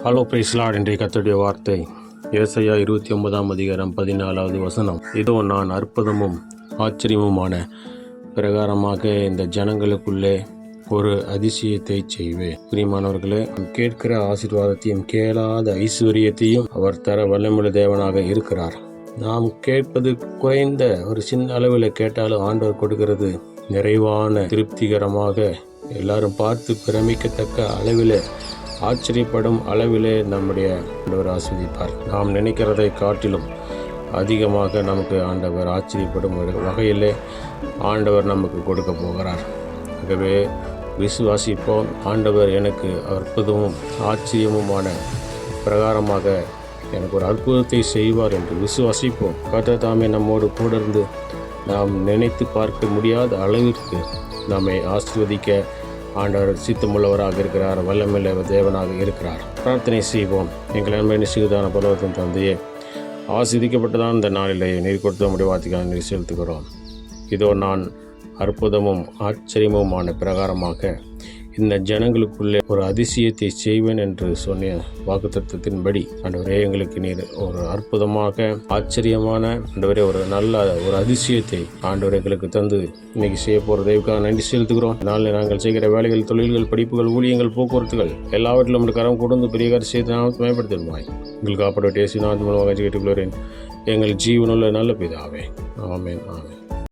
Hello பிரைஸ்லாட். இன்றைய கர்த்தருடைய வார்த்தை ஏசாயா 29:14. இதோ நான் அற்புதமும் ஆச்சரியமுமான பிரகாரமாக இந்த ஜனங்களுக்குள்ளே ஒரு அதிசயத்தை செய்வேன். பிரியமானவர்களே, கேட்கிற ஆசீர்வாதத்தையும் கேளாத ஐஸ்வர்யத்தையும் அவர் தர வல்லமையுள்ள தேவனாக இருக்கிறார். நாம் கேட்பது குறைந்த ஒரு சின்ன அளவில் கேட்டாலும் ஆண்டவர் கொடுக்கிறது நிறைவான திருப்திகரமாக எல்லாரும் பார்த்து பிரமிக்கத்தக்க அளவில் ஆச்சரியப்படும் அளவிலே நம்முடைய ஆண்டவர் ஆசீர்வதிப்பார். நாம் நினைக்கிறதை காட்டிலும் அதிகமாக நமக்கு ஆண்டவர் ஆச்சரியப்படும் வகையிலே ஆண்டவர் நமக்கு கொடுக்க போகிறார். ஆகவே விசுவாசிப்போம். ஆண்டவர் எனக்கு அற்புதமும் ஆச்சரியமுமான பிரகாரமாக எனக்கு ஒரு அற்புதத்தை செய்வார் என்று விசுவாசிப்போம். கர்த்தர் தாமே நம்மோடு கூட இருந்து நாம் நினைத்து பார்க்க முடியாத அளவிற்கு நம்மை ஆசீர்வதிக்க ஆண்டவர் சித்தமுள்ளவராக இருக்கிறார், வல்லமையுள்ள தேவனாக இருக்கிறார். பிரார்த்தனை செய்வோம். எங்கள் அன்பை சிறுதான பரவத்தின் தந்தையே, ஆசீர்வதிக்கப்பட்டதான் இந்த நாளிலே நீர் கொடுத்த நம்முடைய வார்த்தைக்காக நீர் செலுத்துகிறோம். இதோ நான் அற்புதமும் ஆச்சரியமுமான பிரகாரமாக இந்த ஜனங்களுக்குள்ளே ஒரு அதிசயத்தை செய்வேன் என்று சொன்ன வாக்குத்தத்தத்தின்படி ஆண்டவரே, எங்களுக்கு நீர் ஒரு அற்புதமாக ஆச்சரியமான ஆண்டவரே ஒரு நல்ல ஒரு அதிசயத்தை ஆண்டவர் எங்களுக்கு தந்து இன்னைக்கு செய்ய போகிற தெய்வக்காக நன்றி செலுத்துகிறோம். நாளில் நாங்கள் செய்கிற வேலைகள், தொழில்கள், படிப்புகள், ஊழியங்கள், போக்குவரத்துகள் எல்லாவற்றிலும் நம்முடைய கரம் கொடுத்து பெரிய காரியம் செய்து நாமத்தை மேம்படுத்திடுவாய். எங்கள் காப்பாற்ற இயேசுவின் நாமத்தின் மூலமாக கேட்டுக்கொள்கிறேன், எங்கள் ஜீவனுள்ள நல்ல பிதாவே. ஆமென், ஆமென்.